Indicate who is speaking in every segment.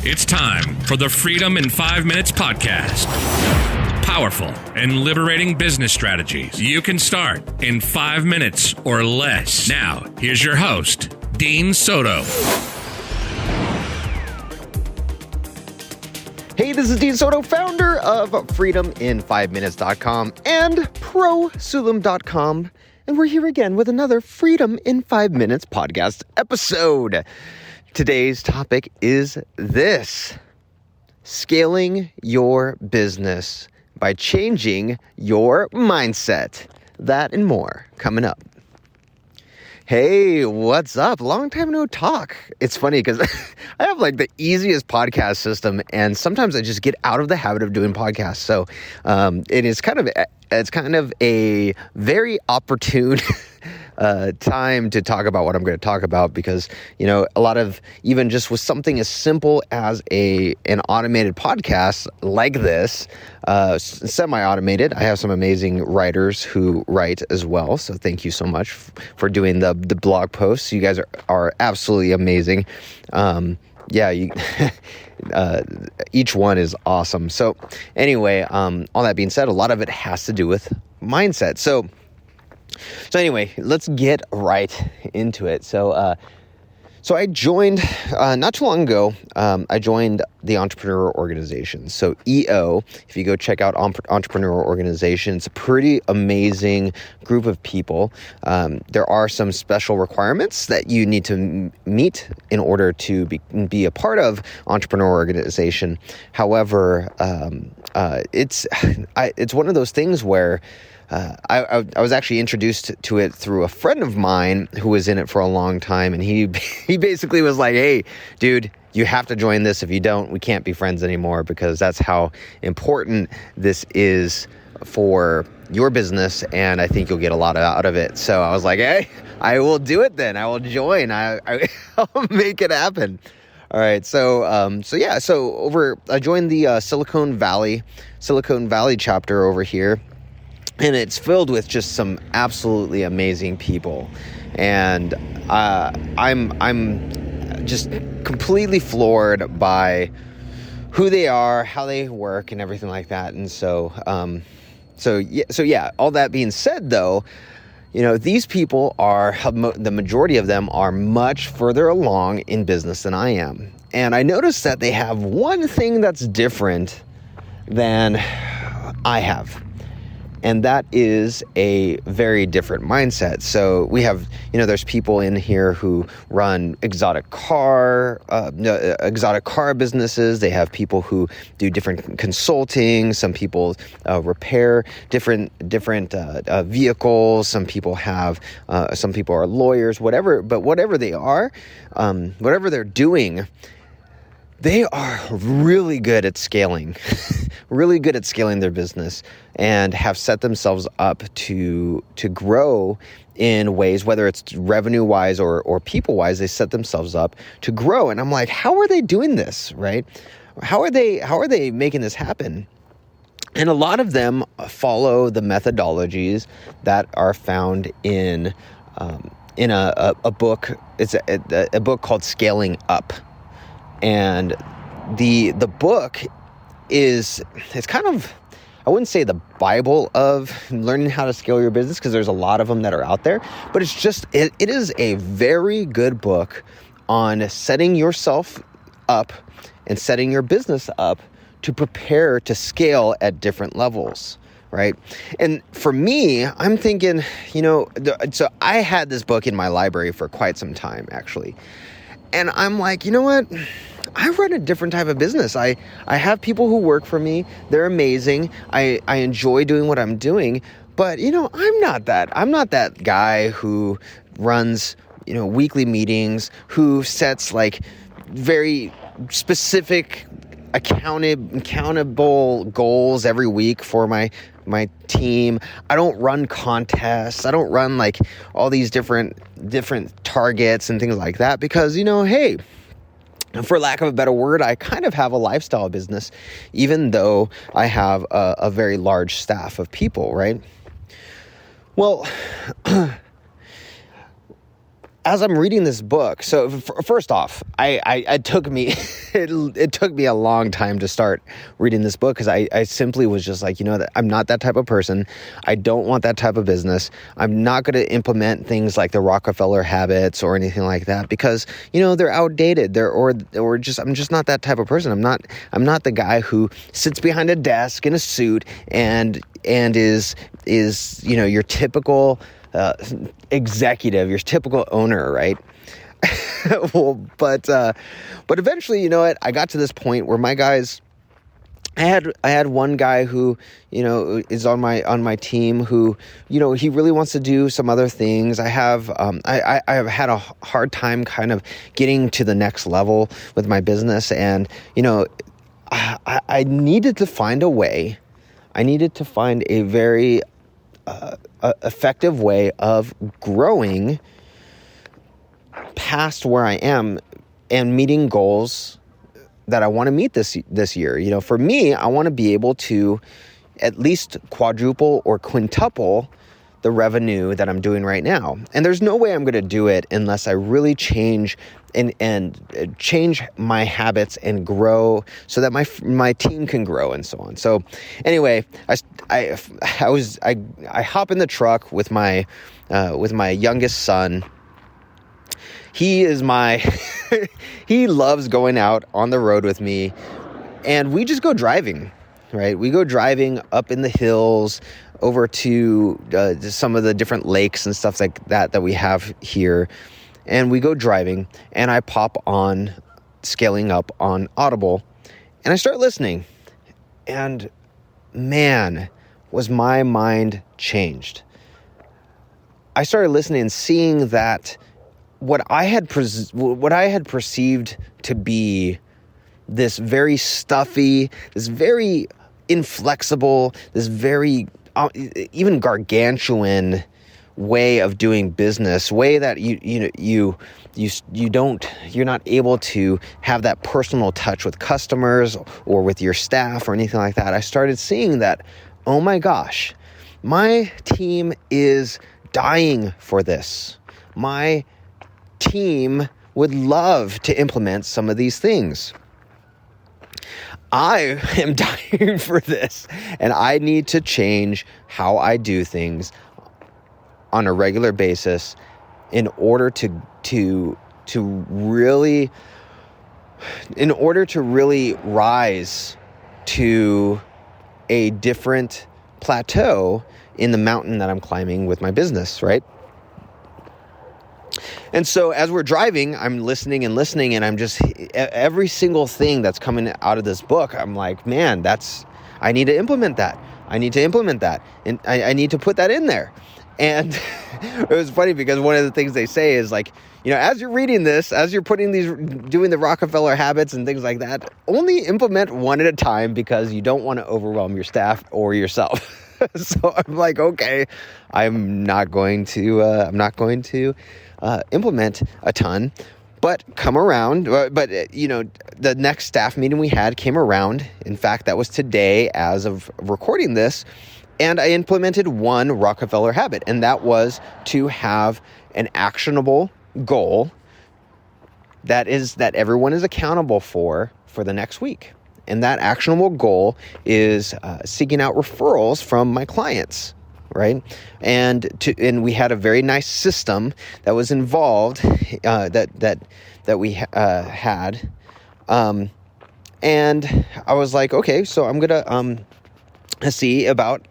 Speaker 1: It's time for the Freedom in 5 Minutes podcast. Powerful and liberating business strategies you can start in 5 minutes or less. Now, here's your host, Dean Soto.
Speaker 2: Hey, this is Dean Soto, founder of freedomin5minutes.com and prosulum.com. And we're here again with another Freedom in 5 Minutes podcast episode. Today's topic is this: scaling your business by changing your mindset. That and more coming up. Hey, what's up? Long time no talk. It's funny because I have like the easiest podcast system, and sometimes I just get out of the habit of doing podcasts. So it's kind of a very opportune time to talk about what I'm going to talk about, because a lot of, even just with something as simple as an automated podcast like this, semi-automated. I have some amazing writers who write as well, so thank you so much for doing the blog posts. You guys are absolutely amazing. Each one is awesome. So anyway, all that being said, a lot of it has to do with mindset. So anyway, let's get right into it. So I joined, not too long ago, I joined the Entrepreneur Organization. So EO, if you go check out Entrepreneur Organization, it's a pretty amazing group of people. There are some special requirements that you need to meet in order to be a part of Entrepreneur Organization. However, it's one of those things where I was actually introduced to it through a friend of mine who was in it for a long time, and he basically was like, "Hey, dude, you have to join this. If you don't, we can't be friends anymore, because that's how important this is for your business, and I think you'll get a lot out of it." So I was like, "Hey, I will do it then. I will join. I'll make it happen." All right, so I joined the Silicon Valley chapter over here. And it's filled with just some absolutely amazing people, and I'm just completely floored by who they are, how they work, and everything like that. And so all that being said, though, these people the majority of them are much further along in business than I am, and I noticed that they have one thing that's different than I have. And that is a very different mindset. So we have, there's people in here who run exotic car businesses. They have people who do different consulting. Some people repair different vehicles. Some people are lawyers, whatever. But whatever they are, whatever they're doing, they are really good at scaling, their business, and have set themselves up to grow in ways, whether it's revenue-wise or people-wise. They set themselves up to grow. And I'm like, how are they doing this, right? How are they making this happen? And a lot of them follow the methodologies that are found in a book. It's a book called Scaling Up. And the book it's kind of, I wouldn't say the Bible of learning how to scale your business, because there's a lot of them that are out there, but it is a very good book on setting yourself up and setting your business up to prepare to at different levels. Right. And for me, I'm thinking, so I had this book in my library for quite some time, actually. And I'm like, you know what? I run a different type of business. I have people who work for me. They're amazing. I enjoy doing what I'm doing. But, I'm not that guy who runs, weekly meetings, who sets like very specific accountable goals every week for my team. I don't run contests. I don't run like all these different targets and things like that, because, hey, for lack of a better word, I kind of have a lifestyle business, even though I have a very large staff of people, right? Well, as I'm reading this book, so first off, it took me it took me a long time to start reading this book because I simply was just like, that I'm not that type of person. I don't want that type of business. I'm not going to implement things like the Rockefeller habits or anything like that because they're outdated. I'm just not that type of person. I'm not the guy who sits behind a desk in a suit and is your typical executive, your typical owner, right? Well, but eventually, I got to this point where my guys, I had one guy who, is on my team who, he really wants to do some other things. I have had a hard time kind of getting to the next level with my business, and I needed to find a way. I needed to find a very effective way of growing past where I am and meeting goals that I want to meet this year. For me, I want to be able to at least quadruple or quintuple the revenue that I'm doing right now. And there's no way I'm going to do it unless I really change and change my habits and grow so that my team can grow and so on. So anyway, I hop in the truck with my youngest son. He is he loves going out on the road with me, and we just go driving, right? We go driving up in the hills over to some of the different lakes and stuff like that we have here. And we go driving, and I pop on Scaling Up on Audible, and I start listening. And man, was my mind changed. I started listening and seeing that what I had perceived to be this very stuffy, this very inflexible, this very even gargantuan way of doing business, way that you're not able to have that personal touch with customers or with your staff or anything like that. I started seeing that, oh my gosh, my team is dying for this. My team would love to implement some of these things. I am dying for this, and I need to change how I do things on a regular basis in order to really rise to a different plateau in the mountain that I'm climbing with my business, right? And so as we're driving, I'm listening, and I'm just, every single thing that's coming out of this book, I'm like, man, I need to implement that. I need to implement that. And I need to put that in there. And it was funny because one of the things they say is like, as you're reading this, as you're doing the Rockefeller habits and things like that, only implement one at a time because you don't want to overwhelm your staff or yourself. So I'm like, okay, I'm not going to implement a ton, but the next staff meeting we had came around. In fact, that was today as of recording this. And I implemented one Rockefeller habit, and that was to have an actionable goal that everyone is accountable for the next week. And that actionable goal is seeking out referrals from my clients, right? And we had a very nice system that was involved that we had, and I was like, okay, so I'm gonna see about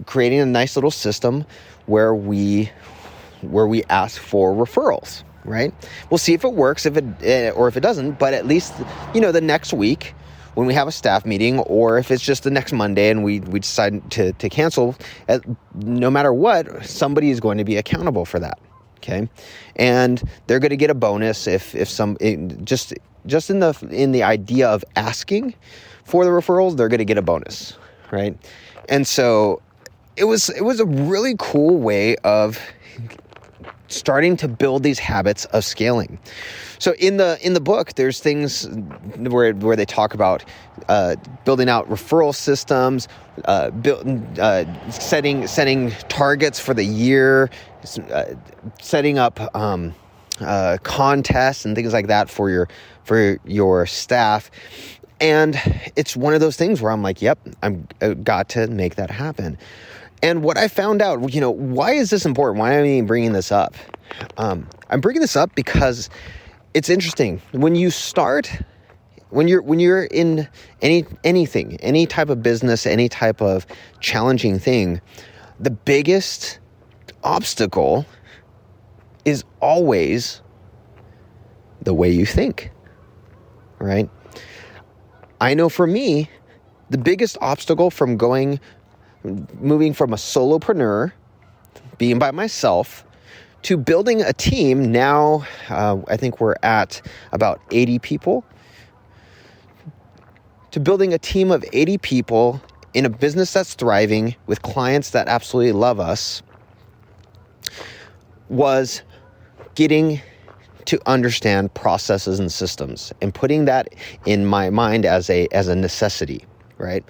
Speaker 2: creating a nice little system where we ask for referrals, right? We'll see if it works, or if it doesn't, but at least, the next week when we have a staff meeting, or if it's just the next Monday and we decide to cancel, no matter what, somebody is going to be accountable for that, okay? And they're going to get a bonus if just in the idea of asking for the referrals, they're going to get a bonus, right? And so it was a really cool way of starting to build these habits of scaling. So in the book, there's things where they talk about building out referral systems, setting targets for the year, setting up contests and things like that for your staff. And it's one of those things where I'm like, yep, I've got to make that happen. And what I found out, why is this important? Why am I bringing this up? I'm bringing this up because it's interesting. When you're in anything, any type of business, any type of challenging thing, the biggest obstacle is always the way you think, right? I know for me, the biggest obstacle from moving from a solopreneur, being by myself, to building a team. Now, I think we're at about 80 people. To building a team of 80 people in a business that's thriving with clients that absolutely love us was getting to understand processes and systems and putting that in my mind as a necessity, right?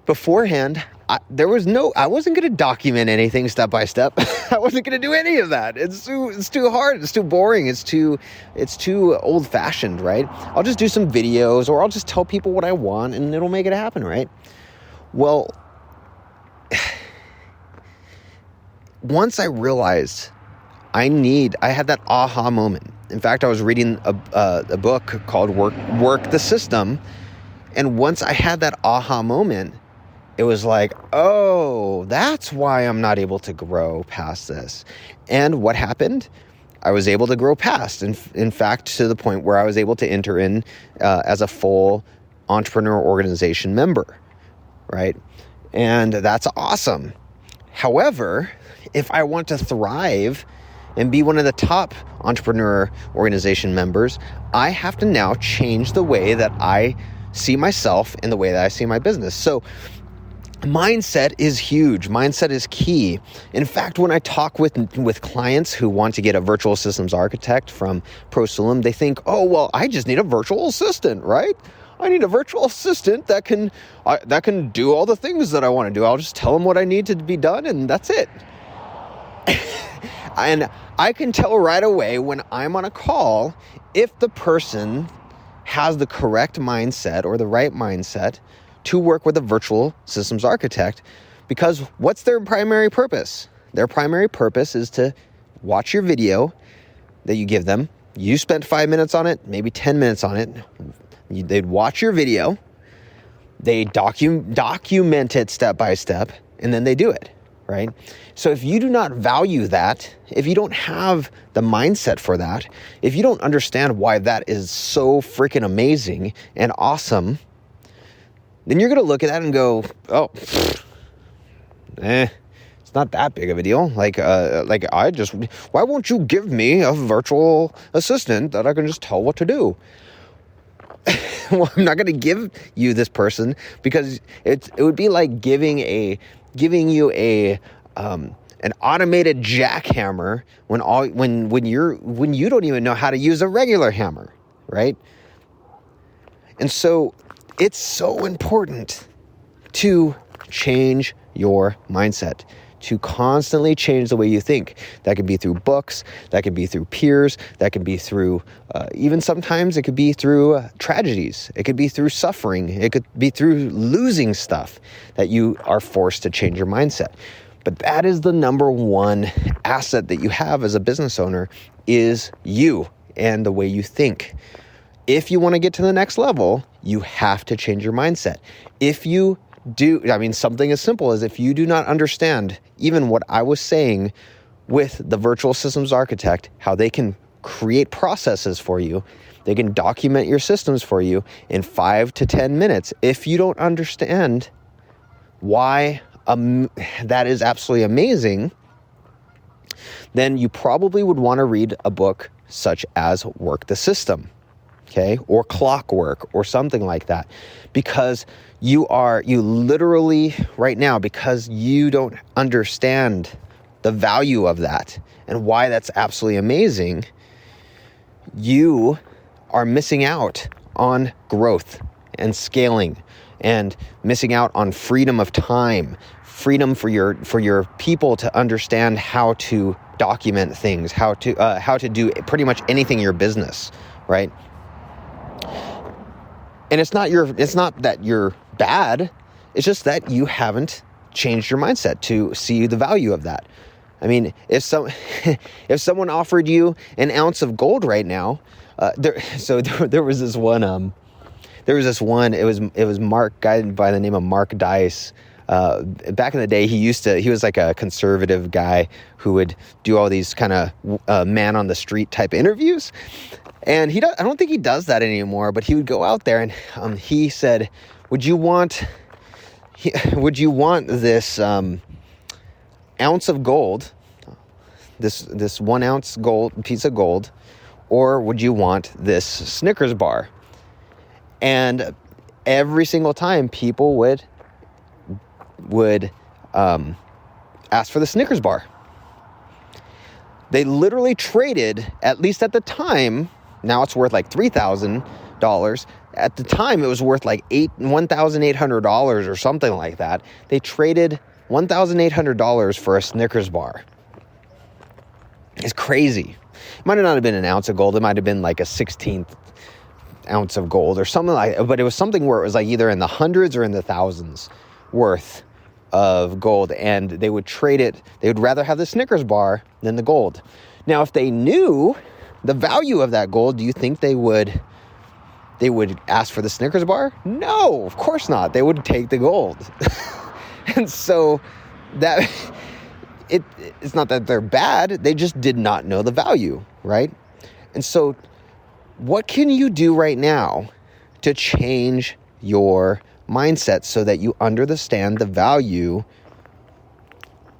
Speaker 2: Beforehand, I wasn't going to document anything step by step. I wasn't going to do any of that. It's too hard. It's too boring. It's too old fashioned, right? I'll just do some videos, or I'll just tell people what I want and it'll make it happen, right? Well, once I realized I had that aha moment. In fact, I was reading a book called Work the System. And once I had that aha moment, it was like, oh, that's why I'm not able to grow past this. And what happened? I was able to grow past. In fact, to the point where I was able to enter in as a full entrepreneur organization member, right? And that's awesome. However, if I want to thrive and be one of the top entrepreneur organization members, I have to now change the way that I see myself and the way that I see my business. So mindset is huge. Mindset is key. In fact, when I talk with clients who want to get a virtual systems architect from Prosulum, they think, oh, well, I just need a virtual assistant, right? I need a virtual assistant that can do all the things that I want to do. I'll just tell them what I need to be done, and that's it. And I can tell right away when I'm on a call if the person has the correct mindset or the right mindset to work with a virtual systems architect, because what's their primary purpose? Their primary purpose is to watch your video that you give them. You spent 5 minutes on it, maybe 10 minutes on it. They'd watch your video, they document it step by step, and then they do it, right? So if you do not value that, if you don't have the mindset for that, if you don't understand why that is so freaking amazing and awesome, then you're going to look at that and go, oh, it's not that big of a deal. Why won't you give me a virtual assistant that I can just tell what to do? Well, I'm not going to give you this person because it would be like giving you an automated jackhammer when you don't even know how to use a regular hammer, right? And so it's so important to change your mindset, to constantly change the way you think. That could be through books, that could be through peers, that could be through, even sometimes it could be through tragedies, it could be through suffering, it could be through losing stuff that you are forced to change your mindset. But that is the number one asset that you have as a business owner, is you and the way you think. If you want to get to the next level, you have to change your mindset. If you do, something as simple as if you do not understand even what I was saying with the virtual systems architect, how they can create processes for you, they can document your systems for you in 5 to 10 minutes. If you don't understand why that is absolutely amazing, then you probably would want to read a book such as Work the System, okay, or Clockwork or something like that, because you literally right now, because you don't understand the value of that and why that's absolutely amazing, you are missing out on growth and scaling and missing out on freedom of time, freedom for your people to understand how to document things, how to do pretty much anything in your business, right? And it's not that you're bad. It's just that you haven't changed your mindset to see the value of that. I mean, if someone offered you an ounce of gold right now, there was this one. It was Mark, guy by the name of Mark Dice. Back in the day, he was like a conservative guy who would do all these kind of man on the street type interviews. And I don't think he does that anymore, but he would go out there and he said, would you want this ounce of gold, this 1 ounce gold piece of gold, or would you want this Snickers bar? And every single time people would ask for the Snickers bar. They literally traded, at least at the time, now it's worth like $3,000. At the time, it was worth like $1,800 or something like that. They traded $1,800 for a Snickers bar. It's crazy. It might not have been an ounce of gold. It might have been like a 16th ounce of gold or something like that. But it was something where it was like either in the hundreds or in the thousands worth of gold. And they would trade it. They would rather have the Snickers bar than the gold. Now, if they knew the value of that gold, do you think they would ask for the Snickers bar? No, of course not. They would take the gold. And so that it's not that they're bad. They just did not know the value, right? And so what can you do right now to change your mindset so that you understand the value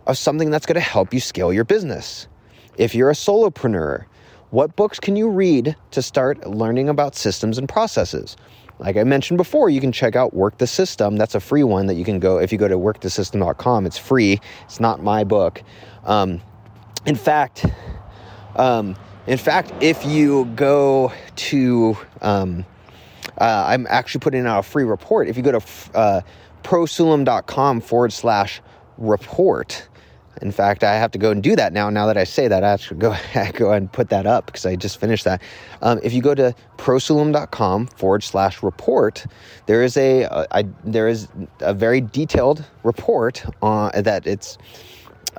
Speaker 2: of something that's going to help you scale your business? If you're a solopreneur, what books can you read to start learning about systems and processes? Like I mentioned before, you can check out Work the System. That's a free one that you can go, if you go to workthesystem.com, it's free. It's not my book. In fact, if you go to, I'm actually putting out a free report. If you go to prosulum.com/report, in fact, I have to go and do that now. Now that I say that, I have to go and put that up because I just finished that. If you go to prosulum.com/report, there is a very detailed report on that. It's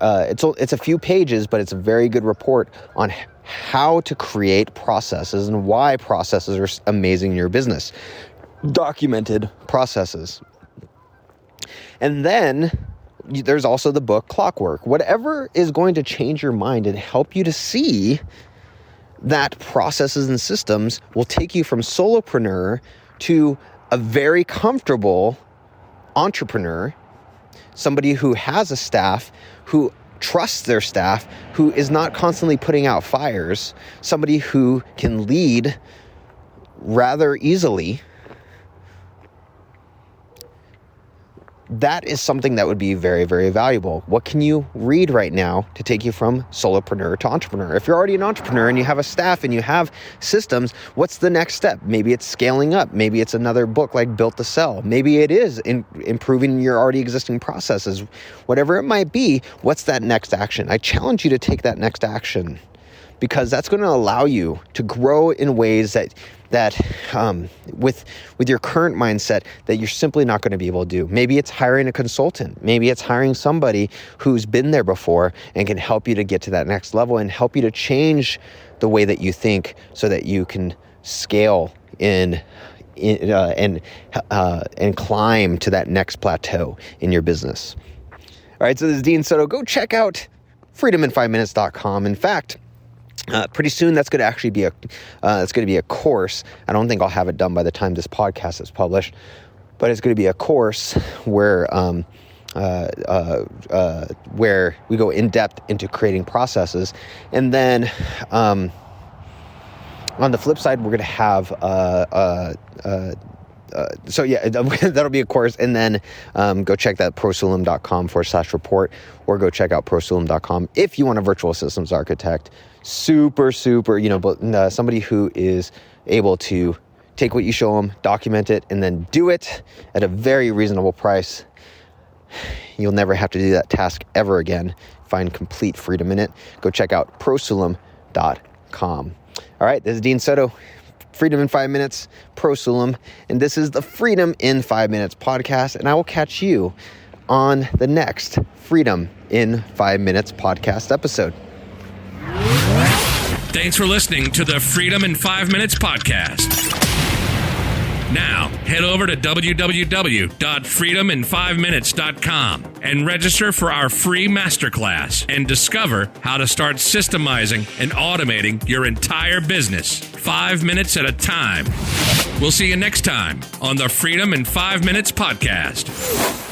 Speaker 2: a few pages, but it's a very good report on how to create processes and why processes are amazing in your business. Documented processes. And then there's also the book Clockwork. Whatever is going to change your mind and help you to see that processes and systems will take you from solopreneur to a very comfortable entrepreneur, somebody who has a staff, who trusts their staff, who is not constantly putting out fires, somebody who can lead rather easily. That is something that would be very, very valuable. What can you read right now to take you from solopreneur to entrepreneur? If you're already an entrepreneur and you have a staff and you have systems, what's the next step? Maybe it's scaling up. Maybe it's another book like Built to Sell. Maybe it is improving your already existing processes. Whatever it might be, what's that next action? I challenge you to take that next action because that's going to allow you to grow in ways that with your current mindset that you're simply not going to be able to do. Maybe it's hiring a consultant. Maybe it's hiring somebody who's been there before and can help you to get to that next level and help you to change the way that you think so that you can scale and climb to that next plateau in your business. All right, so this is Dean Soto. Go check out freedomin5minutes.com. In fact, pretty soon that's going to actually be a course. I don't think I'll have it done by the time this podcast is published, but it's going to be a course where we go in depth into creating processes, and then on the flip side, we're going to have So yeah, that'll be a course. And then go check that prosulum.com/report, or go check out prosulum.com if you want a virtual systems architect. Super, but somebody who is able to take what you show them, document it, and then do it at a very reasonable price. You'll never have to do that task ever again. Find complete freedom in it. Go check out prosulum.com. All right, this is Dean Soto. Freedom in 5 Minutes, Prosulum, and this is the Freedom in 5 Minutes podcast, and I will catch you on the next Freedom in 5 Minutes podcast episode.
Speaker 1: Thanks for listening to the Freedom in 5 Minutes podcast. Now, head over to www.freedomin5minutes.com and register for our free masterclass and discover how to start systemizing and automating your entire business 5 minutes at a time. We'll see you next time on the Freedom in 5 Minutes podcast.